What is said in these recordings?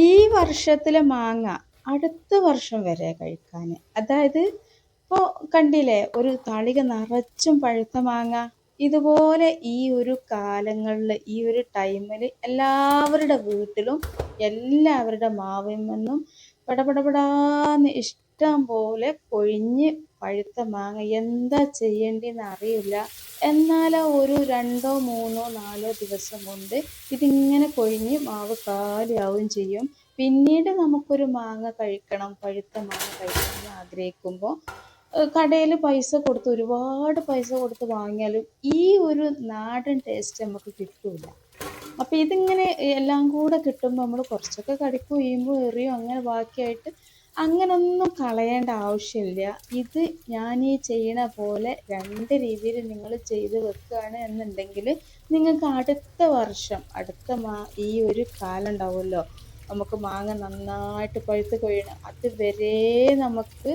ഈ വർഷത്തിലെ മാങ്ങ അടുത്ത വർഷം വരെ കഴിക്കാൻ. അതായത് ഇപ്പോൾ കണ്ടില്ലേ ഒരു തളിക നിറച്ചും പഴുത്ത മാങ്ങ. ഇതുപോലെ ഈ ഒരു കാലങ്ങളിൽ ഈ ഒരു ടൈമിൽ എല്ലാവരുടെ വീട്ടിലും എല്ലാവരുടെ മാവിൽ പടപടപടാന്ന് ഇഷ്ടം പോലെ കൊഴിഞ്ഞ് പഴുത്ത മാങ്ങ. എന്താ ചെയ്യേണ്ടതെന്ന് അറിയില്ല. എന്നാൽ ഒരു 2 3 4 ദിവസം കൊണ്ട് ഇതിങ്ങനെ കൊഴിഞ്ഞ് മാവ് കാലിയാവുകയും ചെയ്യും. പിന്നീട് നമുക്കൊരു മാങ്ങ കഴിക്കണം, പഴുത്ത മാങ്ങ കഴിക്കണം എന്ന് ആഗ്രഹിക്കുമ്പോൾ കടയിൽ പൈസ കൊടുത്ത് ഒരുപാട് പൈസ കൊടുത്ത് വാങ്ങിയാലും ഈ ഒരു നാടൻ ടേസ്റ്റ് നമുക്ക് കിട്ടൂല. അപ്പോൾ ഇതിങ്ങനെ എല്ലാം കൂടെ കിട്ടുമ്പോൾ നമ്മൾ കുറച്ചൊക്കെ കടിക്കും, ഈമ്പും എറിയും അങ്ങനെ ബാക്കിയായിട്ട് അങ്ങനൊന്നും കളയേണ്ട ആവശ്യമില്ല. ഇത് ഞാൻ ഈ ചെയ്യണ പോലെ 2 രീതിയിൽ നിങ്ങൾ ചെയ്ത് വെക്കുകയാണ് എന്നുണ്ടെങ്കിൽ നിങ്ങൾക്ക് അടുത്ത വർഷം ഈ ഒരു കാലം ഉണ്ടാവുമല്ലോ, നമുക്ക് മാങ്ങ നന്നായിട്ട് പഴുത്ത് കൊഴിയണം, അതുവരെ നമുക്ക്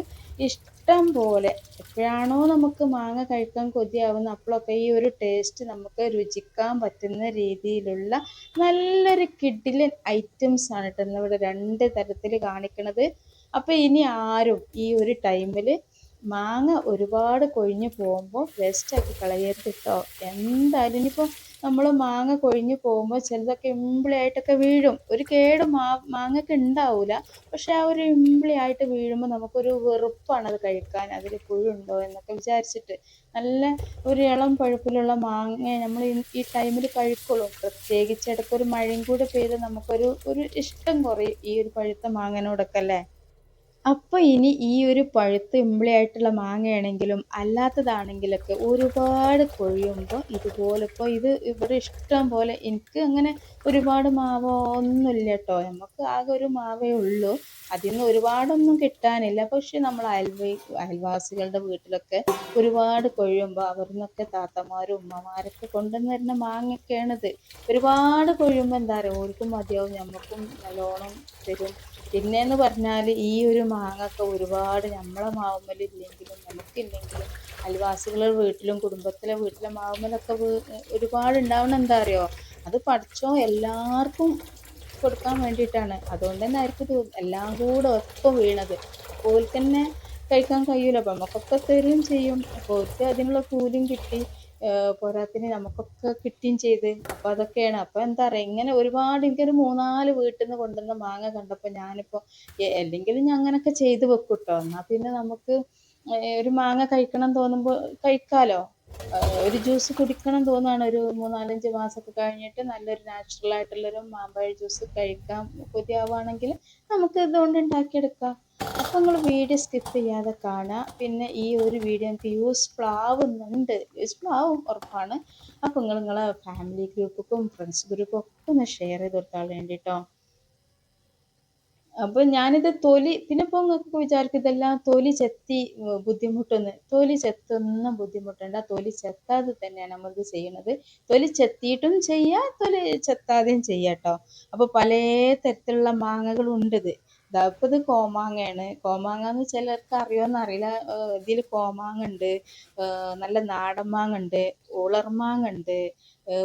ഇഷ്ടം പോലെ എപ്പോഴാണോ നമുക്ക് മാങ്ങ കഴിക്കാൻ കൊതിയാവുന്ന അപ്പോഴൊക്കെ ഈ ഒരു ടേസ്റ്റ് നമുക്ക് രുചിക്കാൻ പറ്റുന്ന രീതിയിലുള്ള നല്ലൊരു കിഡിലൻ ഐറ്റംസ് ആണ് കേട്ടോ ഇന്നിവിടെ 2 തരത്തിൽ കാണിക്കണത്. അപ്പോൾ ഇനി ആരും ഈ ഒരു ടൈമിൽ മാങ്ങ ഒരുപാട് കൊഴിഞ്ഞു പോകുമ്പോൾ വേസ്റ്റാക്കി കളയരുത് കേട്ടോ. എന്തായാലും ഇനിയിപ്പോൾ നമ്മൾ മാങ്ങ കൊഴിഞ്ഞു പോകുമ്പോൾ ചിലതൊക്കെ ഇമ്പിളിയായിട്ടൊക്കെ വീഴും. ഒരു കേട് മാങ്ങയ്ക്ക് ഉണ്ടാവില്ല, പക്ഷെ ആ ഒരു ഇമ്പിളിയായിട്ട് വീഴുമ്പോൾ നമുക്കൊരു വെറുപ്പാണ് അത് കഴിക്കാൻ. അതിൽ പുഴുണ്ടോ എന്നൊക്കെ വിചാരിച്ചിട്ട് നല്ല ഒരു ഇളം പഴുപ്പിലുള്ള മാങ്ങ നമ്മൾ ഈ ടൈമിൽ കഴിക്കുള്ളൂ. പ്രത്യേകിച്ച് ഇടയ്ക്കൊരു മഴയും കൂടെ പെയ്ത് നമുക്കൊരു ഇഷ്ടം കുറയും ഈ ഒരു പഴുത്ത മാങ്ങനോടൊക്കെ അല്ലേ. അപ്പോൾ ഇനി ഈ ഒരു പഴുത്ത് ഇമ്പിളിയായിട്ടുള്ള മാങ്ങയാണെങ്കിലും അല്ലാത്തതാണെങ്കിലൊക്കെ ഒരുപാട് കൊഴിയുമ്പോൾ ഇതുപോലെ ഇപ്പോൾ ഇത് ഇവിടെ ഇഷ്ടം പോലെ, എനിക്ക് അങ്ങനെ ഒരുപാട് മാവോ ഒന്നുമില്ല കേട്ടോ, നമുക്ക് ആകെ ഒരു മാവേ ഉള്ളൂ. അതിൽ നിന്ന് ഒരുപാടൊന്നും കിട്ടാനില്ല. പക്ഷെ നമ്മൾ അയൽവാസികളുടെ വീട്ടിലൊക്കെ ഒരുപാട് കൊഴിയുമ്പോൾ അവരിൽ നിന്നൊക്കെ താത്തമാരും ഉമ്മമാരൊക്കെ കൊണ്ടുവന്ന് തരുന്ന മാങ്ങയൊക്കെയാണിത്. ഒരുപാട് കൊഴിയുമ്പോൾ എന്താ പറയുക, ഓർക്കും മതിയാവും, നമുക്കും നല്ലോണം തരും. പിന്നെയെന്ന് പറഞ്ഞാൽ ഈ ഒരു മാങ്ങയൊക്കെ ഒരുപാട് നമ്മളെ മാവുമ്മലില്ലെങ്കിലും നമുക്കില്ലെങ്കിലും അയൽവാസികളുടെ വീട്ടിലും കുടുംബത്തിലെ വീട്ടിലെ മാവുമ്മലൊക്കെ ഒരുപാട് ഉണ്ടാവണം. എന്താ അറിയോ, അത് പടച്ചോൻ എല്ലാവർക്കും കൊടുക്കാൻ വേണ്ടിയിട്ടാണ്. അതുകൊണ്ട് തന്നെ ആയിരിക്കും ഇത് എല്ലാം കൂടെ ഒപ്പം വീണത്. ഓൽക്ക് തന്നെ കഴിക്കാൻ കഴിയൂല, അപ്പം നമുക്കൊക്കെ തരുകയും ചെയ്യും. അപ്പോൾ ഓർക്ക് അതിനുള്ള കൂലിയും കിട്ടി, പോരാത്തിന് നമുക്കൊക്കെ കിട്ടുകയും ചെയ്ത്. അപ്പോൾ അതൊക്കെയാണ്. അപ്പോൾ എന്താ പറയുക, ഇങ്ങനെ ഒരുപാട് എനിക്കൊരു 3 4 വീട്ടിൽ നിന്ന് കൊണ്ടുവന്ന മാങ്ങ കണ്ടപ്പോൾ ഞാനിപ്പോൾ അല്ലെങ്കിലും ഞാൻ അങ്ങനെയൊക്കെ ചെയ്ത് വെക്കും കേട്ടോ. എന്നാൽ പിന്നെ നമുക്ക് ഒരു മാങ്ങ കഴിക്കണം തോന്നുമ്പോൾ കഴിക്കാമല്ലോ. ഒരു ജ്യൂസ് കുടിക്കണം തോന്നുകയാണ് ഒരു 3 4 5 മാസമൊക്കെ കഴിഞ്ഞിട്ട് നല്ലൊരു നാച്ചുറൽ ആയിട്ടുള്ളൊരു മാമ്പഴ ജ്യൂസ് കഴിക്കാൻ കൊതിയാവുകയാണെങ്കിൽ നമുക്ക് ഇതുകൊണ്ട് ഉണ്ടാക്കിയെടുക്കാം. അപ്പോൾ നിങ്ങൾ വീഡിയോ സ്കിപ്പ് ചെയ്യാതെ കാണുക. പിന്നെ ഈ ഒരു വീഡിയോ എനിക്ക് യൂസ്ഫുൾ ആവുന്നുണ്ട്, യൂസ്ഫുൾ ആവും ഉറപ്പാണ്. അപ്പോൾ നിങ്ങളെ ഫാമിലി ഗ്രൂപ്പിലും ഫ്രണ്ട്സ് ഗ്രൂപ്പും ഒക്കെ ഒന്ന് ഷെയർ ചെയ്ത് കൊടുക്കാൻ വേണ്ടിട്ടോ. അപ്പോൾ ഞാനിത് പിന്നെ ഇപ്പോൾ നിങ്ങൾക്ക് വിചാരിക്കും ഇതെല്ലാം തൊലി ചെത്തി ബുദ്ധിമുട്ടൊന്ന്. തൊലി ചെത്തൊന്നും ബുദ്ധിമുട്ടണ്ട, തൊലി ചെത്താതെ തന്നെയാണ് നമ്മളിത് ചെയ്യണത്. തൊലി ചെത്തിയിട്ടും ചെയ്യാം, തൊലി ചെത്താതെയും ചെയ്യാം കേട്ടോ. അപ്പോൾ പല തരത്തിലുള്ള മാങ്ങകളുണ്ട് ഇത്. ഇപ്പോൾ ഇത് കോമാങ്ങയാണ്. കോമാങ്ങ എന്ന് ചിലർക്ക് അറിയുമെന്ന് അറിയില്ല. ഇതിൽ കോമാങ്ങ ഉണ്ട്, നല്ല നാടൻ മാങ്ങ ഉണ്ട്, ഉളർമാങ്ങ ഉണ്ട്,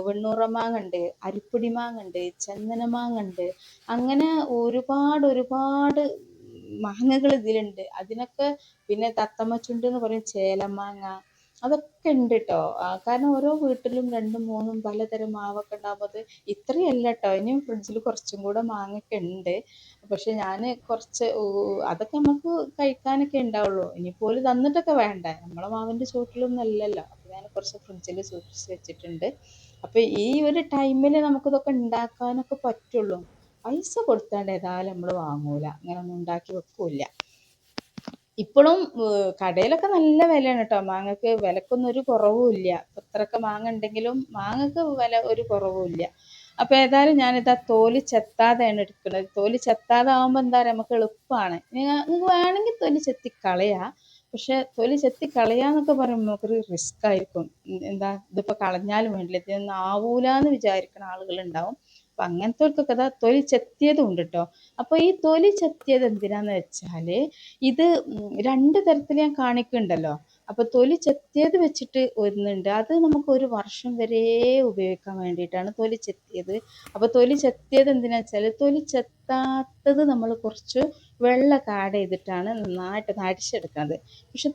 വെണ്ണൂറമാങ്ങ ഉണ്ട്, അരിപ്പൊടി മാങ്ങ ഉണ്ട്, ചന്ദന മാങ്ങ ഉണ്ട്. അങ്ങനെ ഒരുപാട് മാങ്ങകൾ ഇതിലുണ്ട്. അതിനൊക്കെ പിന്നെ തത്തമ്മ ചുണ്ട് എന്ന് പറയും, ചേലമാങ്ങ, അതൊക്കെ ഉണ്ട് കേട്ടോ. കാരണം ഓരോ വീട്ടിലും 2 3 പലതരം മാവൊക്കെ ഉണ്ടാകുമ്പോൾ അത് ഇത്രയല്ല കേട്ടോ. ഇനിയും ഫ്രിഡ്ജിൽ കുറച്ചും കൂടെ മാങ്ങയൊക്കെ ഉണ്ട്. പക്ഷെ ഞാൻ കുറച്ച് അതൊക്കെ നമുക്ക് കഴിക്കാനൊക്കെ ഉണ്ടാവുള്ളൂ. ഇനിയിപ്പോൾ തന്നിട്ടൊക്കെ വേണ്ടേ, നമ്മളെ മാവിൻ്റെ ചുവട്ടിലൊന്നും അല്ലല്ലോ. അപ്പോൾ ഞാൻ കുറച്ച് ഫ്രിഡ്ജിൽ സൂക്ഷിച്ച് വെച്ചിട്ടുണ്ട്. അപ്പോൾ ഈ ഒരു ടൈമിൽ നമുക്കിതൊക്കെ ഉണ്ടാക്കാനൊക്കെ പറ്റുള്ളൂ. പൈസ കൊടുത്താണ്ട് ഏതായാലും നമ്മൾ വാങ്ങൂല, അങ്ങനെ ഒന്നും ഉണ്ടാക്കി വെക്കൂല. ഇപ്പോഴും കടയിലൊക്കെ നല്ല വിലയാണ് കേട്ടോ മാങ്ങക്ക്. വിലക്കൊന്നും ഒരു കുറവും ഇല്ല. എത്രയൊക്കെ മാങ്ങ ഉണ്ടെങ്കിലും മാങ്ങക്ക് വില ഒരു കുറവും ഇല്ല. അപ്പോൾ ഏതായാലും ഞാനിതാ തോല് ചെത്താതെയാണ് എടുക്കുന്നത്. തോല് ചെത്താതെ ആകുമ്പോൾ എന്താ പറയുക, നമുക്ക് എളുപ്പമാണ്. നിങ്ങൾക്ക് വേണമെങ്കിൽ തൊലി ചെത്തി കളയാം, പക്ഷെ തൊലി ചെത്തി കളയാന്നൊക്കെ പറയുമ്പോൾ നമുക്കൊരു റിസ്ക് ആയിരിക്കും. എന്താ ഇതിപ്പോൾ കളഞ്ഞാലും വേണ്ടില്ല, ഇതൊന്നും ആവൂലെന്ന് വിചാരിക്കുന്ന ആളുകളുണ്ടാവും. അപ്പം അങ്ങനത്തെവർക്കൊക്കെ അതാ തൊലി ചെത്തിയതും ഉണ്ട് കേട്ടോ. അപ്പോൾ ഈ തൊലി ചെത്തിയത് എന്തിനാന്ന് വെച്ചാൽ ഇത് 2 തരത്തിൽ ഞാൻ കാണിക്കുന്നുണ്ടല്ലോ. അപ്പോൾ തൊലി ചെത്തിയത് വെച്ചിട്ട് ഒന്നുണ്ട്, അത് നമുക്ക് ഒരു വർഷം വരെ ഉപയോഗിക്കാൻ വേണ്ടിയിട്ടാണ് തൊലി ചെത്തിയത്. അപ്പോൾ തൊലി ചെത്തിയത് എന്തിനാ വെച്ചാൽ, തൊലി ചെത്താത്തത് നമ്മൾ കുറച്ച് വെള്ളമൊക്കെ ആഡ് ചെയ്തിട്ടാണ് നന്നായിട്ട് അടിച്ചെടുക്കുന്നത്. പക്ഷെ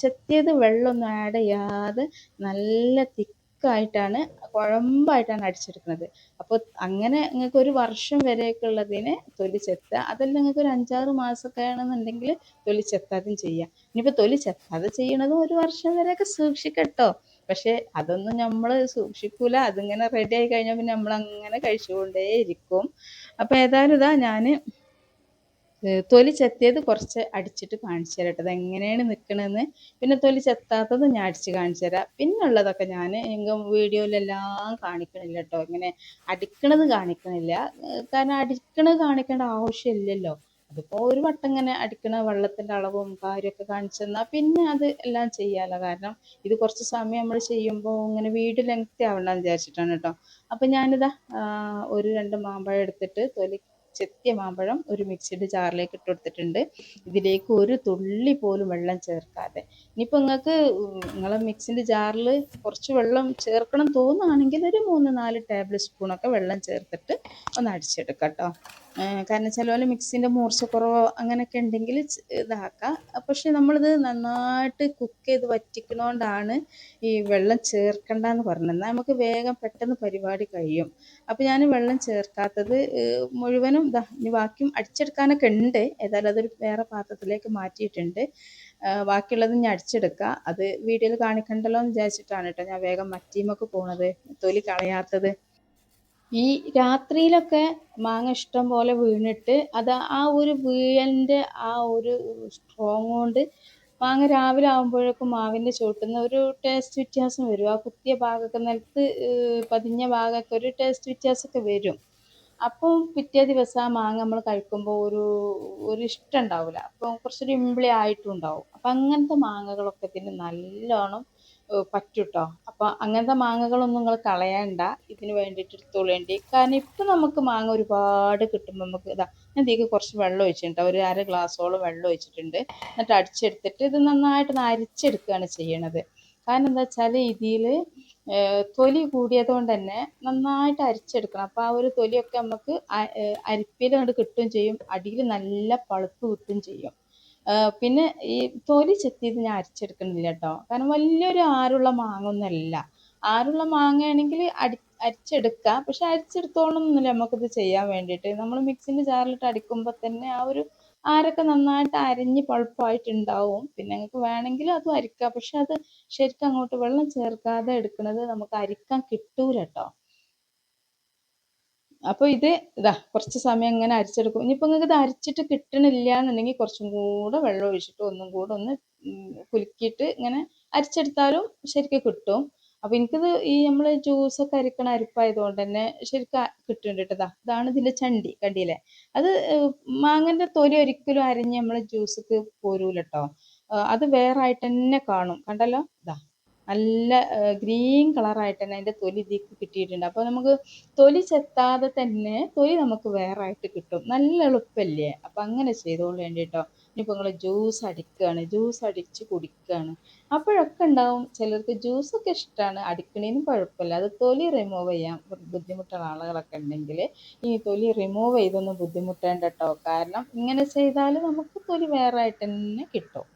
ചെത്തിയത് വെള്ളമൊന്നും ആഡ് ചെയ്യാതെ നല്ല തിക്കായിട്ടാണ്, കുഴമ്പായിട്ടാണ് അടിച്ചെടുക്കുന്നത്. അപ്പോൾ അങ്ങനെ നിങ്ങൾക്ക് ഒരു വർഷം വരെയൊക്കെയുള്ളതിന് തൊലി ചെത്തുക. അതല്ല നിങ്ങൾക്ക് ഒരു 5-6 മാസമൊക്കെ ആണെന്നുണ്ടെങ്കിൽ തൊലി ചെത്താതെയും ചെയ്യാം. ഇനിയിപ്പോൾ തൊലി ചെത്താതെ ചെയ്യണതും ഒരു വർഷം വരെയൊക്കെ സൂക്ഷിക്കട്ടോ. പക്ഷെ അതൊന്നും നമ്മൾ സൂക്ഷിക്കൂല. അതിങ്ങനെ റെഡി ആയി കഴിഞ്ഞാൽ പിന്നെ നമ്മൾ അങ്ങനെ കഴിച്ചുകൊണ്ടേ ഇരിക്കും. അപ്പോൾ ഏതായാലും ഇതാ ഞാൻ തൊലി ചെത്തിയത് കുറച്ച് അടിച്ചിട്ട് കാണിച്ചു തരാം കേട്ടോ, അതെങ്ങനെയാണ് നിൽക്കണമെന്ന്. പിന്നെ തൊലി ചെത്താത്തത് ഞാൻ അടിച്ച് കാണിച്ചു തരാം. പിന്നെ ഉള്ളതൊക്കെ ഞാൻ വീഡിയോയിലെല്ലാം കാണിക്കണില്ല കേട്ടോ, ഇങ്ങനെ അടിക്കണത് കാണിക്കണില്ല. കാരണം അടിക്കണത് കാണിക്കേണ്ട ആവശ്യമില്ലല്ലോ. അതിപ്പോൾ ഒരു വട്ടം ഇങ്ങനെ അടിക്കണ വെള്ളത്തിൻ്റെ അളവും കാര്യമൊക്കെ കാണിച്ചു തന്നാൽ പിന്നെ അത് എല്ലാം ചെയ്യാമല്ലോ. കാരണം ഇത് കുറച്ച് സമയം നമ്മൾ ചെയ്യുമ്പോൾ ഇങ്ങനെ വീഡിയോ ലെങ്തി ആവണ്ടെന്ന് വിചാരിച്ചിട്ടാണ് കേട്ടോ. അപ്പം ഞാനിതാ ഒരു 2 മാമ്പഴം എടുത്തിട്ട് തൊലി ചെത്തിയ മാമ്പഴം ഒരു മിക്സിയുടെ ജാറിലേക്ക് ഇട്ട് കൊടുത്തിട്ടുണ്ട്. ഇതിലേക്ക് ഒരു തുള്ളി പോലും വെള്ളം ചേർക്കാതെ. ഇനിയിപ്പോൾ നിങ്ങൾക്ക് നിങ്ങളെ മിക്സിൻ്റെ ജാറിൽ കുറച്ച് വെള്ളം ചേർക്കണം തോന്നുകയാണെങ്കിൽ ഒരു 3-4 ടേബിൾ സ്പൂണൊക്കെ വെള്ളം ചേർത്തിട്ട് ഒന്ന് അടിച്ചെടുക്കാം കേട്ടോ. കാരണം ചിലപോലെ മിക്സിൻ്റെ മൂർച്ചക്കുറവോ അങ്ങനെയൊക്കെ ഉണ്ടെങ്കിൽ ഇതാക്കാം. പക്ഷെ നമ്മളിത് നന്നായിട്ട് കുക്ക് ചെയ്ത് വറ്റിക്കണോണ്ടാണ് ഈ വെള്ളം ചേർക്കണ്ടെന്ന് പറഞ്ഞത്. എന്നാൽ നമുക്ക് വേഗം പെട്ടെന്ന് പരിപാടി കഴിയും. അപ്പോൾ ഞാൻ വെള്ളം ചേർക്കാത്തത് മുഴുവനും ഇനി ബാക്കിയും അടിച്ചെടുക്കാനൊക്കെ ഉണ്ട്. ഏതായാലും അതൊരു വേറെ പാത്രത്തിലേക്ക് മാറ്റിയിട്ടുണ്ട്. ബാക്കിയുള്ളത് ഞാൻ അടിച്ചെടുക്കുക. അത് വീഡിയോയിൽ കാണിക്കണ്ടല്ലോ എന്ന് വിചാരിച്ചിട്ടാണ് കേട്ടോ ഞാൻ വേഗം മറ്റീമൊക്കെ പോണത്, തൊലി കളയാത്തത്. ഈ രാത്രിയിലൊക്കെ മാങ്ങ ഇഷ്ടം പോലെ വീണിട്ട് അത് ആ ഒരു വീഴലിൻ്റെ ആ ഒരു സ്ട്രോങ് കൊണ്ട് മാങ്ങ രാവിലെ ആകുമ്പോഴേക്കും മാവിൻ്റെ ചുവട്ടിൽ ഒരു ടേസ്റ്റ് വ്യത്യാസം വരും. ആ കുത്തിയ ഭാഗമൊക്കെ നിലത്ത് പതിഞ്ഞ ഭാഗമൊക്കെ ഒരു ടേസ്റ്റ് വ്യത്യാസമൊക്കെ വരും. അപ്പം പിറ്റേ ദിവസം ആ മാങ്ങ നമ്മൾ കഴിക്കുമ്പോൾ ഒരു ഇഷ്ടം ഉണ്ടാവില്ല. അപ്പം കുറച്ചൊരു ഇമ്പിളി ആയിട്ടും ഉണ്ടാവും. അപ്പം അങ്ങനത്തെ മാങ്ങകളൊക്കെ ഇതിന് നല്ലോണം പറ്റും കേട്ടോ. അപ്പം അങ്ങനത്തെ മാങ്ങകളൊന്നും നിങ്ങൾ കളയണ്ട, ഇതിന് വേണ്ടിയിട്ട് എടുത്തോളേണ്ടി. കാരണം ഇപ്പം നമുക്ക് മാങ്ങ ഒരുപാട് കിട്ടുമ്പോൾ നമുക്ക് ഞാൻ ഇതിലേക്ക് കുറച്ച് വെള്ളം ഒഴിച്ചിട്ടുണ്ട്, ഒരു 1/2 ഗ്ലാസ്സോളം വെള്ളം ഒഴിച്ചിട്ടുണ്ട്. എന്നിട്ട് അടിച്ചെടുത്തിട്ട് ഇത് നന്നായിട്ട് അരിച്ചെടുക്കുകയാണ് ചെയ്യണത്. കാരണം എന്താ വെച്ചാൽ ഇതിൽ തൊലി കൂടിയത് കൊണ്ട് തന്നെ നന്നായിട്ട് അരിച്ചെടുക്കണം. അപ്പോൾ ആ ഒരു തൊലിയൊക്കെ നമുക്ക് അരിപ്പയിൽ അങ്ങോട്ട് കിട്ടുകയും ചെയ്യും, അടിയിൽ നല്ല പഴുപ്പ് കിട്ടുകയും ചെയ്യും. പിന്നെ ഈ തൊലി ചെത്തിയത് ഞാൻ അരിച്ചെടുക്കണില്ല കേട്ടോ, കാരണം വലിയൊരു ആരുള്ള മാങ്ങ ഒന്നുമല്ല. ആരുള്ള മാങ്ങയാണെങ്കിൽ അരിച്ചെടുക്കാം. പക്ഷെ അരിച്ചെടുത്തോളണമെന്നില്ല നമുക്കിത് ചെയ്യാൻ വേണ്ടിയിട്ട്. നമ്മൾ മിക്സിൻ്റെ ജാറിലിട്ട് അടിക്കുമ്പോൾ തന്നെ ആ ഒരു ആരൊക്കെ നന്നായിട്ട് അരിഞ്ഞ് പഴുപ്പായിട്ടുണ്ടാവും. പിന്നെ നിങ്ങൾക്ക് വേണമെങ്കിൽ അതും അരിക്കാം. പക്ഷെ അത് ശരിക്കും അങ്ങോട്ട് വെള്ളം ചേർക്കാതെ എടുക്കുന്നത് നമുക്ക് അരിക്കാൻ കിട്ടൂല കേട്ടോ. അപ്പോൾ ഇതാ കുറച്ച് സമയം ഇങ്ങനെ അരിച്ചെടുക്കും. ഇനിയിപ്പോൾ നിങ്ങൾക്ക് ഇത് അരിച്ചിട്ട് കിട്ടണില്ല എന്നുണ്ടെങ്കിൽ കുറച്ചും കൂടെ വെള്ളം ഒഴിച്ചിട്ട് ഒന്നും കൂടെ ഒന്ന് കുലുക്കിയിട്ട് ഇങ്ങനെ അരിച്ചെടുത്താലും ശരിക്കും കിട്ടും. അപ്പോൾ എനിക്കിത് ഈ നമ്മൾ ജ്യൂസൊക്കെ അരിക്കണ അരിപ്പായതുകൊണ്ട് തന്നെ ശരിക്കും കിട്ടുന്നുണ്ട് കേട്ടോ. ഇതാണ് ഇതിൻ്റെ ചണ്ടി, കണ്ടില്ലേ? അത് മാങ്ങൻ്റെ തൊലി ഒരിക്കലും അരിഞ്ഞ് നമ്മൾ ജ്യൂസൊക്കെ പോരൂല കേട്ടോ. അത് വേറെ ആയിട്ട് തന്നെ കാണും. കണ്ടല്ലോ, നല്ല ഗ്രീൻ കളറായിട്ട് തന്നെ അതിൻ്റെ തൊലി ഇതിലേക്ക് കിട്ടിയിട്ടുണ്ട്. അപ്പോൾ നമുക്ക് തൊലി ചെത്താതെ തന്നെ തൊലി നമുക്ക് വേറെ ആയിട്ട് കിട്ടും. നല്ല എളുപ്പമല്ലേ? അപ്പോൾ അങ്ങനെ ചെയ്തോളൂ വേണ്ടിട്ടോ. ഇനിയിപ്പോൾ നിങ്ങൾ ജ്യൂസ് അടിക്കുകയാണ്, ജ്യൂസ് അടിച്ച് കുടിക്കുകയാണ്, അപ്പോഴൊക്കെ ഉണ്ടാവും ചിലർക്ക് ജ്യൂസൊക്കെ ഇഷ്ടമാണ്, അടിക്കണേനും കുഴപ്പമില്ല. അത് തൊലി റിമൂവ് ചെയ്യാൻ ബുദ്ധിമുട്ടുള്ള ആളുകളൊക്കെ ഉണ്ടെങ്കിൽ ഈ തൊലി റിമൂവ് ചെയ്തൊന്നും ബുദ്ധിമുട്ടേണ്ട കേട്ടോ. കാരണം ഇങ്ങനെ ചെയ്താൽ നമുക്ക് തൊലി വേറെ ആയിട്ട് തന്നെ കിട്ടും.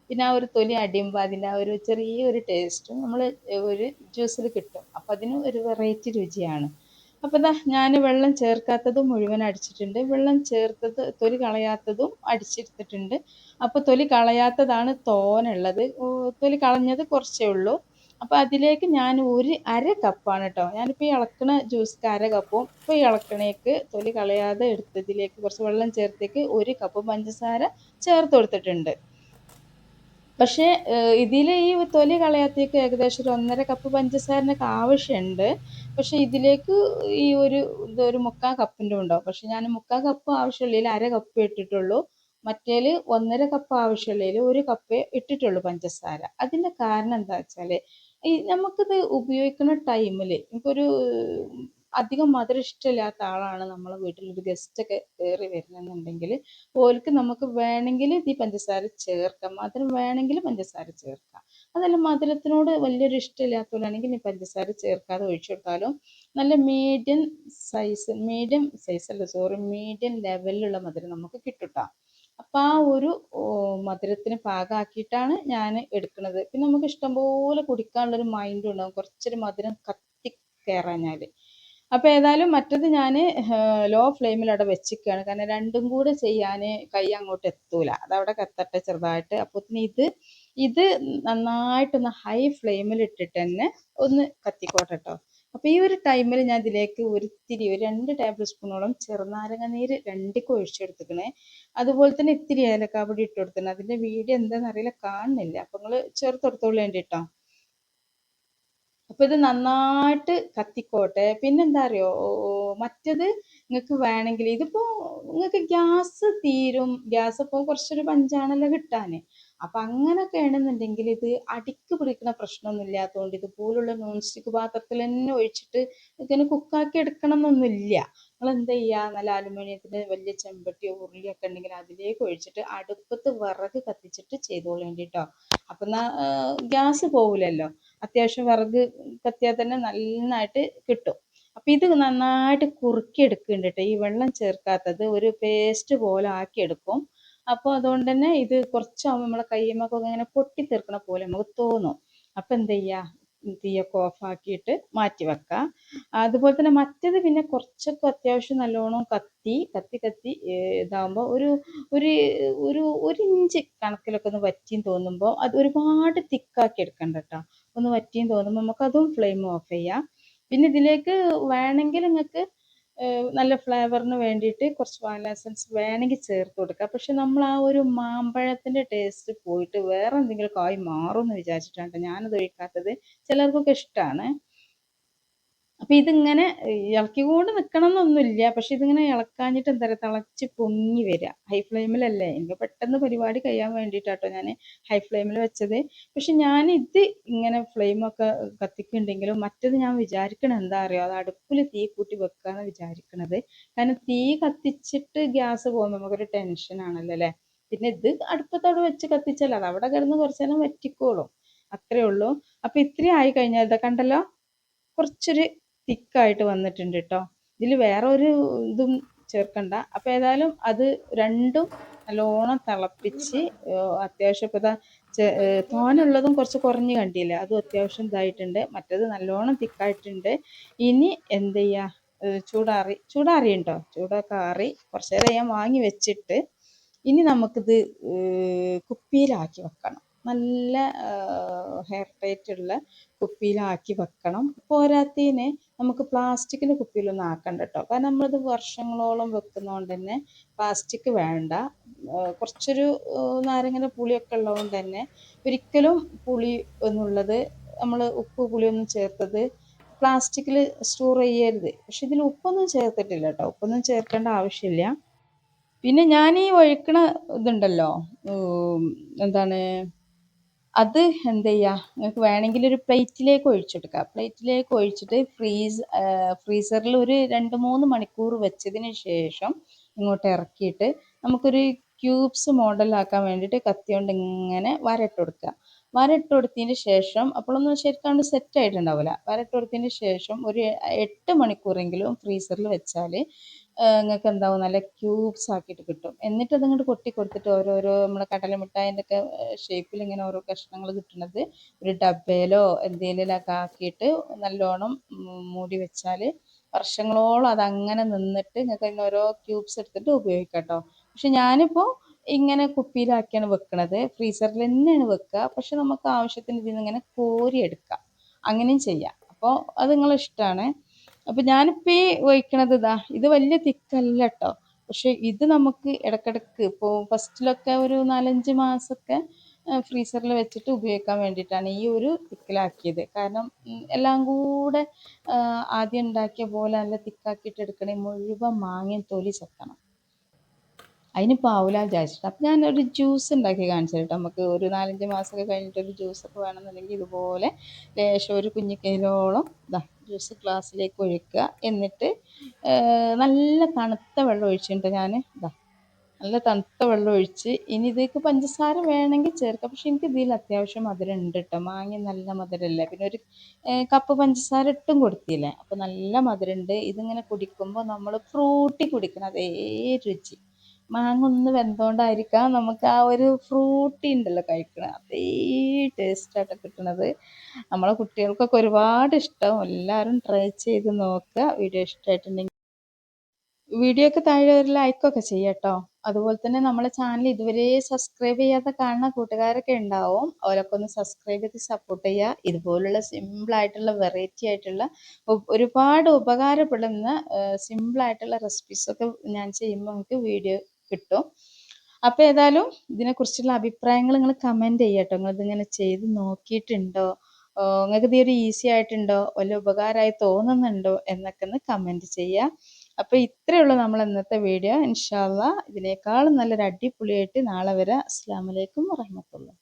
പിന്നെ ആ ഒരു തൊലി അടിയുമ്പോൾ അതിൻ്റെ ആ ഒരു ചെറിയൊരു ടേസ്റ്റും നമ്മൾ ഒരു ജ്യൂസിൽ കിട്ടും. അപ്പം അതിന് ഒരു വെറൈറ്റി രുചിയാണ്. അപ്പോൾ ഞാൻ വെള്ളം ചേർക്കാത്തതും മുഴുവൻ അടിച്ചിട്ടുണ്ട്, വെള്ളം ചേർത്തത് തൊലി കളയാത്തതും അടിച്ചെടുത്തിട്ടുണ്ട്. അപ്പോൾ തൊലി കളയാത്തതാണ് തോനുള്ളത്, തൊലി കളഞ്ഞത് കുറച്ചേ ഉള്ളൂ. അപ്പോൾ അതിലേക്ക് ഞാൻ ഒരു 1/2 കപ്പാണ് കേട്ടോ, ഞാനിപ്പോൾ ഈ ഇളക്കണ ജ്യൂസ്ക്ക് 1/2 കപ്പും ഇപ്പോൾ ഈ ഇളക്കണേക്ക് തൊലി കളയാതെ എടുത്തതിലേക്ക് കുറച്ച് വെള്ളം ചേർത്തേക്ക് 1 കപ്പ് പഞ്ചസാര ചേർത്ത് കൊടുത്തിട്ടുണ്ട്. പക്ഷേ ഇതിൽ ഈ തൊലി കളയാത്തേക്ക് ഏകദേശം ഒരു 1.5 കപ്പ് പഞ്ചസാരനൊക്കെ ആവശ്യമുണ്ട്. പക്ഷേ ഇതിലേക്ക് ഈ ഒരു 3/4 കപ്പിൻ്റെ ഉണ്ടാവും. പക്ഷെ ഞാൻ 3/4 കപ്പ് ആവശ്യമുള്ളതിൽ 1/2 കപ്പ് ഇട്ടിട്ടുള്ളൂ. മറ്റേൽ 1.5 കപ്പ് ആവശ്യമുള്ളതിൽ 1 കപ്പേ ഇട്ടിട്ടുള്ളൂ പഞ്ചസാര. അതിൻ്റെ കാരണം എന്താ വെച്ചാൽ ഈ നമുക്കിത് ഉപയോഗിക്കുന്ന ടൈമിൽ ഇപ്പോൾ ഒരു അധികം മധുരം ഇഷ്ടമില്ലാത്ത ആളാണ് നമ്മളെ വീട്ടിലൊരു ഗസ്റ്റൊക്കെ കയറി വരുന്നെന്നുണ്ടെങ്കിൽ ഓൽക്ക് നമുക്ക് വേണമെങ്കിൽ ഈ പഞ്ചസാര ചേർക്കാം, മധുരം വേണമെങ്കിൽ പഞ്ചസാര ചേർക്കാം. അതല്ല മധുരത്തിനോട് വലിയൊരു ഇഷ്ടമില്ലാത്തവരാണെങ്കിൽ ഈ പഞ്ചസാര ചേർക്കാതെ ഒഴിച്ചു കൊടുത്താലും നല്ല മീഡിയം സൈസ് അല്ല സോറി മീഡിയം ലെവലിലുള്ള മധുരം നമുക്ക് കിട്ടും. അപ്പം ആ ഒരു മധുരത്തിന് പാകമാക്കിയിട്ടാണ് ഞാൻ എടുക്കുന്നത്. പിന്നെ നമുക്ക് ഇഷ്ടംപോലെ കുടിക്കാനുള്ളൊരു മൈൻഡും ഉണ്ടാകും, കുറച്ചൊരു മധുരം കത്തി കയറാഞ്ഞാൽ. അപ്പോൾ ഏതായാലും മറ്റത് ഞാൻ ലോ ഫ്ലെയിമിൽ അവിടെ വെച്ചിരിക്കുകയാണ്, കാരണം രണ്ടും കൂടെ ചെയ്യാൻ കൈ അങ്ങോട്ട് എത്തൂല, അതവിടെ കത്തട്ടെ ചെറുതായിട്ട്. അപ്പോഴത്തേന് ഇത് നന്നായിട്ടൊന്ന് ഹൈ ഫ്ലെയിമിൽ ഇട്ടിട്ട് തന്നെ ഒന്ന് കത്തിക്കോട്ടെ കേട്ടോ. അപ്പോൾ ഈ ഒരു ടൈമിൽ ഞാൻ ഇതിലേക്ക് ഒരു 2 ടേബിൾ സ്പൂണോളം ചെറുനാരങ്ങ നീര് രണ്ടിക്കും ഒഴിച്ചെടുത്തിക്കണേ. അതുപോലെ തന്നെ ഇത്തിരി ഏലക്കാപ്പൊടി ഇട്ട് കൊടുത്തിട്ടുണ്ട്. അതിൻ്റെ വീഡിയോ എന്താണെന്ന് അറിയില്ല, കാണുന്നില്ല, അപ്പോൾ നിങ്ങൾ ചേർത്തെടുത്തോളൂ വേണ്ടിട്ടോ. അപ്പോൾ ഇത് നന്നായിട്ട് കത്തിക്കോട്ടെ. പിന്നെന്താ അറിയോ, മറ്റത് നിങ്ങൾക്ക് വേണമെങ്കിൽ ഇതിപ്പോൾ നിങ്ങൾക്ക് ഗ്യാസ് തീരും, ഗ്യാസ് ഇപ്പോൾ കുറച്ചൊരു പഞ്ചാണല്ലോ കിട്ടാൻ. അപ്പം അങ്ങനെയൊക്കെ ആണെന്നുണ്ടെങ്കിൽ ഇത് അടിക്ക് പിടിക്കുന്ന പ്രശ്നമൊന്നും ഇല്ലാത്തതുകൊണ്ട് ഇതുപോലുള്ള നോൺ സ്റ്റിക്ക് പാത്രത്തിൽ തന്നെ ഒഴിച്ചിട്ട് ഇങ്ങനെ കുക്കാക്കി എടുക്കണം എന്നൊന്നുമില്ല. നിങ്ങൾ എന്താ ചെയ്യുക, നല്ല അലുമിനിയത്തിൻ്റെ വലിയ ചെമ്പട്ടിയോ ഉരുളിയൊക്കെ ഉണ്ടെങ്കിൽ അതിലേക്ക് ഒഴിച്ചിട്ട് അടുപ്പത്ത് വിറക് കത്തിച്ചിട്ട് ചെയ്തോളേണ്ടി കേട്ടോ. അപ്പം എന്നാൽ ഗ്യാസ് പോകില്ലല്ലോ, അത്യാവശ്യം വിറക് കത്തിയാൽ തന്നെ നന്നായിട്ട് കിട്ടും. അപ്പം ഇത് നന്നായിട്ട് കുറുക്കി എടുക്കുന്നുണ്ട് കേട്ടോ, ഈ വെള്ളം ചേർക്കാത്തത് ഒരു പേസ്റ്റ് പോലെ ആക്കിയെടുക്കും. അപ്പോൾ അതുകൊണ്ട് തന്നെ ഇത് കുറച്ചാകുമ്പോൾ നമ്മളെ കയ്യുമ്മൊക്കെ ഇങ്ങനെ പൊട്ടിത്തെറിക്കണ പോലെ നമുക്ക് തോന്നും. അപ്പം എന്ത് ചെയ്യുക, തീയൊക്കെ ഓഫാക്കിയിട്ട് മാറ്റി വെക്കാം. അതുപോലെ തന്നെ മറ്റേത് പിന്നെ കുറച്ചൊക്കെ അത്യാവശ്യം നല്ലോണം കത്തി ഇതാകുമ്പോൾ ഒരു ഒരു ഒരു ഇഞ്ച് കണക്കിലൊക്കെ ഒന്ന് വറ്റിയും തോന്നുമ്പോൾ അത് ഒരുപാട് തിക്കാക്കി എടുക്കണ്ട കേട്ടോ. ഒന്ന് വറ്റിയും തോന്നുമ്പോൾ നമുക്കതും ഫ്ലെയിം ഓഫ് ചെയ്യാം. പിന്നെ ഇതിലേക്ക് വേണമെങ്കിൽ നിങ്ങൾക്ക് നല്ല ഫ്ലേവറിന് വേണ്ടിയിട്ട് കുറച്ച് വാനില എസൻസ് വേണമെങ്കിൽ ചേർത്ത് കൊടുക്കുക. പക്ഷെ നമ്മൾ ആ ഒരു മാമ്പഴത്തിൻ്റെ ടേസ്റ്റ് പോയിട്ട് വേറെ എന്തെങ്കിലും കായ് മാറും എന്ന് വിചാരിച്ചിട്ടാണ് ഞാനത് ഒഴിക്കാത്തത്. ചിലർക്കൊക്കെ ഇഷ്ടമാണ്. അപ്പം ഇതിങ്ങനെ ഇളക്കിക്കൊണ്ട് നിൽക്കണം എന്നൊന്നുമില്ല, പക്ഷെ ഇതിങ്ങനെ ഇളക്കാഞ്ഞിട്ട് എന്താ പറയുക, തിളച്ച് പൊങ്ങി വരിക. ഹൈ ഫ്ലെയിമിലല്ലേ, എനിക്ക് പെട്ടെന്ന് പരിപാടി കഴിയാൻ വേണ്ടിയിട്ടാട്ടോ ഞാൻ ഹൈ ഫ്ലെയിമിൽ വെച്ചത്. പക്ഷെ ഞാനിത് ഇങ്ങനെ ഫ്ലെയിമൊക്കെ കത്തിക്കുന്നുണ്ടെങ്കിലും മറ്റത് ഞാൻ വിചാരിക്കണത് എന്താ അറിയുമോ, അത് അടുപ്പിൽ തീ കൂട്ടി വെക്കാന്ന് വിചാരിക്കണത്. കാരണം തീ കത്തിച്ചിട്ട് ഗ്യാസ് പോകുമ്പോൾ നമുക്കൊരു ടെൻഷനാണല്ലോ അല്ലേ. പിന്നെ ഇത് അടുപ്പത്തോട് വെച്ച് കത്തിച്ചാൽ അത് അവിടെ കിടന്ന് കുറച്ച് നേരം വറ്റിക്കോളും, അത്രേ ഉള്ളൂ. അപ്പം ഇത്രയും ആയി കഴിഞ്ഞാൽ ഇതാ കണ്ടല്ലോ, കുറച്ചൊരു തിക്കായിട്ട് വന്നിട്ടുണ്ട് കേട്ടോ. ഇതിൽ വേറെ ഒരു ഇതും ചേർക്കണ്ട. അപ്പോൾ ഏതായാലും അത് രണ്ടും നല്ലോണം തിളപ്പിച്ച് അത്യാവശ്യം ഇപ്പോൾ ഇതാ തോനുള്ളതും കുറച്ച് കുറഞ്ഞ് കണ്ടില്ല, അതും അത്യാവശ്യം ഇതായിട്ടുണ്ട്. മറ്റേത് നല്ലോണം തിക്കായിട്ടുണ്ട്. ഇനി എന്ത് ചെയ്യുക, ചൂടാറിയുണ്ടോ, ചൂടൊക്കെ ആറി കുറച്ച് നേരം ഞാൻ വാങ്ങി വെച്ചിട്ട് ഇനി നമുക്കിത് കുപ്പിയിലാക്കി വെക്കണം. നല്ല ഹെയർ ടൈറ്റ് ഉള്ള കുപ്പിയിലാക്കി വെക്കണം. പോരാത്തതിന് നമുക്ക് പ്ലാസ്റ്റിക്കിൻ്റെ കുപ്പിയിലൊന്നും ആക്കണ്ട കേട്ടോ, കാരണം നമ്മളിത് വർഷങ്ങളോളം വെക്കുന്നതുകൊണ്ട് തന്നെ പ്ലാസ്റ്റിക് വേണ്ട. കുറച്ചൊരു നാരങ്ങയുടെ പുളിയൊക്കെ ഉള്ളതുകൊണ്ട് തന്നെ ഒരിക്കലും പുളി എന്നുള്ളത് നമ്മൾ ഉപ്പ് പുളിയൊന്നും ചേർത്തത് പ്ലാസ്റ്റിക്കിൽ സ്റ്റോർ ചെയ്യരുത്. പക്ഷെ ഇതിൽ ഉപ്പൊന്നും ചേർത്തിട്ടില്ല കേട്ടോ, ഉപ്പൊന്നും ചേർക്കേണ്ട ആവശ്യമില്ല. പിന്നെ ഞാൻ ഈ ഒഴിക്കണ ഇതുണ്ടല്ലോ, എന്താണ് അത് എന്ത് ചെയ്യുക, നിങ്ങൾക്ക് വേണമെങ്കിൽ ഒരു പ്ലേറ്റിലേക്ക് ഒഴിച്ചെടുക്കുക. പ്ലേറ്റിലേക്ക് ഒഴിച്ചിട്ട് ഫ്രീസറിൽ ഒരു 2-3 മണിക്കൂർ വെച്ചതിന് ശേഷം ഇങ്ങോട്ട് ഇറക്കിയിട്ട് നമുക്കൊരു ക്യൂബ്സ് മോഡലാക്കാൻ വേണ്ടിയിട്ട് കത്തി കൊണ്ട് ഇങ്ങനെ വരട്ട് കൊടുക്കുക. വരട്ട് കൊടുത്തതിന് ശേഷം അപ്പോഴൊന്നും ശരിക്കാണ്ട് സെറ്റ് ആയിട്ടുണ്ടാവില്ല. വരട്ട് കൊടുത്തതിന് ശേഷം ഒരു 8 മണിക്കൂറെങ്കിലും ഫ്രീസറിൽ വെച്ചാൽ നിങ്ങൾക്ക് എന്താവും, നല്ല ക്യൂബ്സ് ആക്കിയിട്ട് കിട്ടും. എന്നിട്ട് അതങ്ങോട്ട് കൊട്ടി കൊടുത്തിട്ട് ഓരോരോ നമ്മുടെ കടല മിഠായിൻ്റെ ഒക്കെ ഷേപ്പിൽ ഇങ്ങനെ ഓരോ കഷ്ണങ്ങൾ കിട്ടുന്നത് ഒരു ഡബയിലോ എന്തെങ്കിലുമൊക്കെ ആക്കിയിട്ട് നല്ലോണം മൂടി വെച്ചാൽ വർഷങ്ങളോളം അതങ്ങനെ നിന്നിട്ട് നിങ്ങൾക്ക് അതിന് ഓരോ ക്യൂബ്സ് എടുത്തിട്ട് ഉപയോഗിക്കാം കേട്ടോ. പക്ഷെ ഞാനിപ്പോൾ ഇങ്ങനെ കുപ്പിയിലാക്കിയാണ് വെക്കുന്നത്, ഫ്രീസറിൽ തന്നെയാണ് വെക്കുക. പക്ഷെ നമുക്ക് ആവശ്യത്തിന് ഇതിൽ നിന്ന് ഇങ്ങനെ കോരിയെടുക്കാം, അങ്ങനെയും ചെയ്യാം. അപ്പോൾ അത് നിങ്ങളെ ഇഷ്ടമാണ്. അപ്പം ഞാനിപ്പോൾ ഈ ഒഴിക്കണത് ഇത് വലിയ തിക്കല്ല കേട്ടോ. പക്ഷെ ഇത് നമുക്ക് ഇടയ്ക്കിടയ്ക്ക് ഇപ്പോൾ ഫസ്റ്റിലൊക്കെ ഒരു 4-5 മാസമൊക്കെ ഫ്രീസറിൽ വെച്ചിട്ട് ഉപയോഗിക്കാൻ വേണ്ടിയിട്ടാണ് ഈ ഒരു തിക്കിലാക്കിയത്. കാരണം എല്ലാം കൂടെ ആദ്യം ഉണ്ടാക്കിയ പോലെ നല്ല തിക്കാക്കിയിട്ട് എടുക്കണേ മുഴുവൻ മാങ്ങയും തൊലി ചെത്തണം. അതിനിപ്പോൾ ആവില്ല വിചാരിച്ചിട്ട് അപ്പം ഞാനൊരു ജ്യൂസ് ഉണ്ടാക്കി കാണിച്ചു കേട്ടോ. നമുക്ക് ഒരു 4-5 മാസമൊക്കെ കഴിഞ്ഞിട്ട് ഒരു ജ്യൂസൊക്കെ വേണമെന്നുണ്ടെങ്കിൽ ഇതുപോലെ ലേശം ഒരു കുഞ്ഞിക്കൈയിലോളം ഇതാ ജ്യൂസ് ഗ്ലാസ്സിലേക്ക് ഒഴിക്കുക. എന്നിട്ട് നല്ല തണുത്ത വെള്ളം ഒഴിച്ചിട്ട് ഞാൻ ഇതാ നല്ല തണുത്ത വെള്ളം ഒഴിച്ച് ഇനി ഇതിലേക്ക് പഞ്ചസാര വേണമെങ്കിൽ ചേർക്കാം. പക്ഷെ എനിക്ക് ഇതിൽ അത്യാവശ്യം മധുരം ഉണ്ട് കേട്ടോ. മാങ്ങ നല്ല മധുരമല്ലേ, പിന്നെ ഒരു കപ്പ് പഞ്ചസാര ഇട്ടും കൊടുത്തില്ലേ, അപ്പോൾ നല്ല മധുരമുണ്ട്. ഇതിങ്ങനെ കുടിക്കുമ്പോൾ നമ്മൾ ഫ്രൂട്ടി കുടിക്കണം അതേ രുചി. മാങ്ങ ഒന്ന് വെന്തോണ്ടായിരിക്കാം നമുക്ക് ആ ഒരു ഫ്രൂട്ടി ഉണ്ടല്ലോ കഴിക്കണം, അതേ ടേസ്റ്റായിട്ട് കിട്ടുന്നത്. നമ്മളെ കുട്ടികൾക്കൊക്കെ ഒരുപാട് ഇഷ്ടം. എല്ലാവരും ട്രൈ ചെയ്ത് നോക്കുക. വീഡിയോ ഇഷ്ടമായിട്ടുണ്ടെങ്കിൽ വീഡിയോക്ക് താഴെ ഒരു ലൈക്കൊക്കെ ചെയ്യാട്ടോ. അതുപോലെ തന്നെ നമ്മളെ ചാനൽ ഇതുവരെ സബ്സ്ക്രൈബ് ചെയ്യാതെ കാണുന്ന കൂട്ടുകാരൊക്കെ ഉണ്ടാവും. അവരൊക്കെ ഒന്ന് സബ്സ്ക്രൈബ് ചെയ്ത് സപ്പോർട്ട് ചെയ്യുക. ഇതുപോലുള്ള സിമ്പിളായിട്ടുള്ള വെറൈറ്റി ആയിട്ടുള്ള ഒരുപാട് ഉപകാരപ്പെടുന്ന സിമ്പിളായിട്ടുള്ള റെസിപ്പീസൊക്കെ ഞാൻ ചെയ്യുമ്പോൾ നിങ്ങൾക്ക് വീഡിയോ കിട്ടും. അപ്പോൾ ഏതായാലും ഇതിനെക്കുറിച്ചുള്ള അഭിപ്രായങ്ങൾ നിങ്ങൾ കമൻറ്റ് ചെയ്യട്ടോ. നിങ്ങളിതിങ്ങനെ ചെയ്ത് നോക്കിയിട്ടുണ്ടോ, നിങ്ങൾക്ക് ഇത് ഒരു ഈസി ആയിട്ടുണ്ടോ, വല്ല ഉപകാരമായി തോന്നുന്നുണ്ടോ എന്നൊക്കെ ഒന്ന് കമൻറ്റ് ചെയ്യുക. അപ്പോൾ ഇത്രയേ ഉള്ളൂ നമ്മൾ ഇന്നത്തെ വീഡിയോ. ഇൻഷാ അള്ളാ ഇതിനേക്കാളും നല്ലൊരു അടിപൊളിയായിട്ട് നാളെ വരാം. അസ്സലാമു അലൈക്കും വറഹ്മത്തുള്ളാഹി.